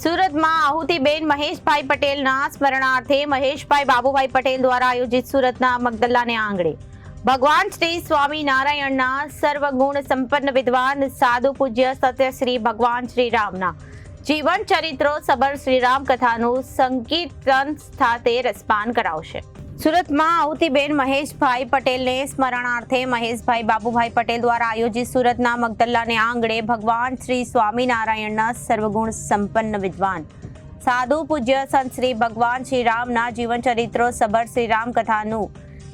સુરતમાં આહુતિબેન મહેશભાઈ પટેલના સ્મરણાર્થે મહેશભાઈ બાબુભાઈ પટેલ દ્વારા આયોજિત સુરતના મગદલ્લાને આંગણે ભગવાન શ્રી સ્વામિનારાયણના સર્વગુણ સંપન્ન વિદ્વાન સાધુ પૂજ્ય સત્ય શ્રી ભગવાન શ્રી રામના જીવન ચરિત્રો સબર શ્રીરામ કથાનું સંકીર્તન સાથે રસપાન કરાવશે। સુરતમાં આહુતિબેન મહેશભાઈ પટેલને સ્મરણાર્થે મહેશભાઈ બાબુભાઈ પટેલ દ્વારા આયોજિત સુરતના મગદલ્લાને આંગણે ભગવાન શ્રી સ્વામિનારાયણના સર્વગુણ સંપન્ન વિદ્વાન સાધુ પૂજ્ય સંત શ્રી ભગવાન શ્રી રામના જીવન ચરિત્રો સબર શ્રીરામ કથાનું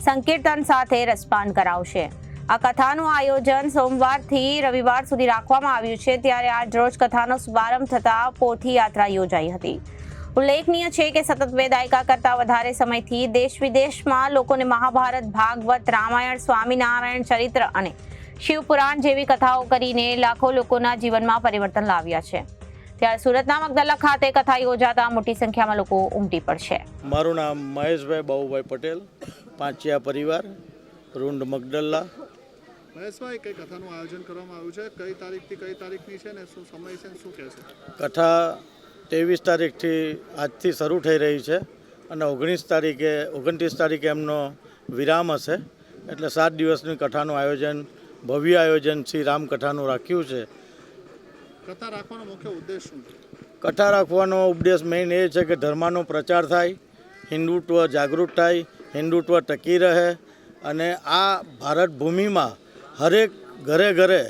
સંકીર્તન સાથે રસપાન કરાવશે। આ કથાનું આયોજન સોમવારથી રવિવાર સુધી રાખવામાં આવ્યું છે, ત્યારે આજ રોજ કથાનો શુભારંભ થતા પોથી યાત્રા યોજાઈ હતી। ઉલ્લેખનીય છે કે સતત 2 દાયકા કરતા વધારે સમયથી દેશ વિદેશમાં લોકોને મહાભારત, ભાગવત, રામાયણ, સ્વામિનારાયણ ચરિત્ર અને શિવપુરાણ જેવી કથાઓ કરીને લાખો લોકોના જીવનમાં પરિવર્તન લાવ્યા છે। ત્યારે સુરતના મગદલ્લા ખાતે કથા યોજાતા મોટી સંખ્યામાં લોકો ઉમટી પડશે। મારું નામ મહેશભાઈ બાબુભાઈ પટેલ, પાંચિયા પરિવાર, રૂંડ મગદલ્લા। મહેશભાઈ, કઈ કથાનું આયોજન કરવામાં આવ્યું છે? કઈ તારીખથી કઈ તારીખની છે ને શું સમય છે, શું કહેશે? કથા 23 તારીખથી આજથી શરૂ થઈ રહી છે અને 29 તારીખે એમનો વિરામ હશે, એટલે 7 દિવસની કથાનું આયોજન, ભવ્ય આયોજન શ્રી રામકથાનું રાખ્યું છે। કથા રાખવાનો મુખ્ય ઉદ્દેશ શું છે? કથા રાખવાનો ઉદ્દેશ મેઇન એ છે કે ધર્મનો પ્રચાર થાય, હિન્દુત્વ જાગૃત થાય, હિન્દુત્વ ટકી રહે અને આ ભારત ભૂમિમાં હરેક ઘરે ઘરે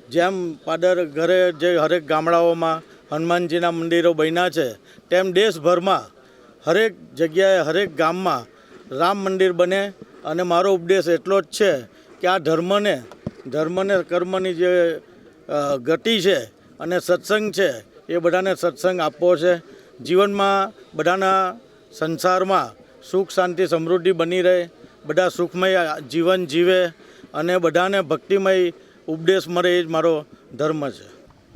જેમ પાદર ઘરે જે હરેક ગામડાઓમાં હનુમાનજીના મંદિરો બન્યા છે, તેમ દેશભરમાં હરેક જગ્યાએ હરેક ગામમાં રામ મંદિર બને। અને મારો ઉપદેશ એટલો જ છે કે આ ધર્મને કર્મની જે ગતિ છે અને સત્સંગ છે એ બધાને સત્સંગ આપવો છે। જીવનમાં બધાના સંસારમાં સુખ શાંતિ સમૃદ્ધિ બની રહે, બધા સુખમય જીવન જીવે અને બધાને ભક્તિમય ઉપદેશ મળે, એ જ મારો ધર્મ છે।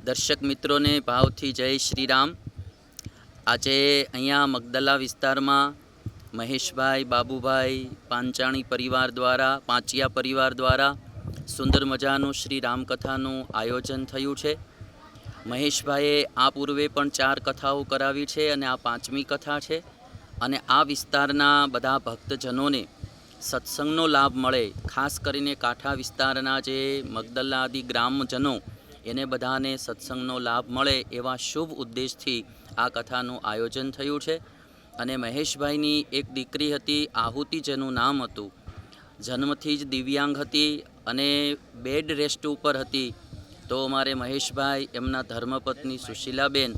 દર્શક મિત્રોને ભાવથી જય શ્રી રામ। આજે અહીંયા મગદલ્લા વિસ્તારમાં મહેશભાઈ બાબુભાઈ પાંચાણી પરિવાર દ્વારા, પાંચિયા પરિવાર દ્વારા સુંદર મજાનું શ્રી રામકથાનું આયોજન થયું છે। મહેશભાઈએ આ પૂર્વે પણ 4 કથાઓ કરાવી છે અને આ 5મી કથા છે અને આ વિસ્તારના બધા ભક્તજનોને સત્સંગનો લાભ મળે, ખાસ કરીને કાંઠા વિસ્તારના જે મગદલ્લા આદિ ગ્રામજનો એને બધાને સત્સંગનો લાભ મળે એવા શુભ ઉદ્દેશથી આ કથાનું આયોજન થયું છે। અને મહેશભાઈની એક દીકરી હતી, આહુતિ જેનું નામ હતું, જન્મથી જ દિવ્યાંગ હતી અને બેડ રેસ્ટ ઉપર હતી, તો અમારે મહેશભાઈ એમના ધર્મપત્ની સુશીલાબેન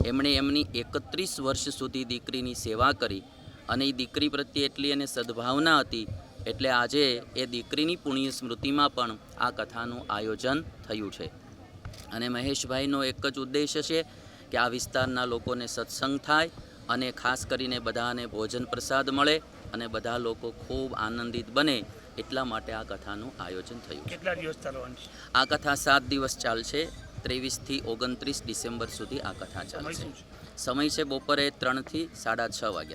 એમણે એમની 31 વર્ષ સુધી દીકરીની સેવા કરી અને એ દીકરી પ્રત્યે એટલી એને સદભાવના હતી, એટલે આજે એ દીકરીની પુણ્ય સ્મૃતિમાં પણ આ કથાનું આયોજન થયું છે। અને મહેશભાઈનો એક જ ઉદ્દેશ્ય છે કે આ વિસ્તારના લોકોને સત્સંગ થાય અને ખાસ કરીને બધાને ભોજન પ્રસાદ મળે અને બધા લોકો ખૂબ આનંદિત બને, એટલા માટે આ કથાનું આયોજન થયું। કેટલા દિવસ ચાલવાની? આ કથા 7 દિવસ ચાલશે, 23 થી 29 ડિસેમ્બર સુધી આ કથા ચાલશે। સમય છે બપોરે 3 થી 6:30 વાગ્યા।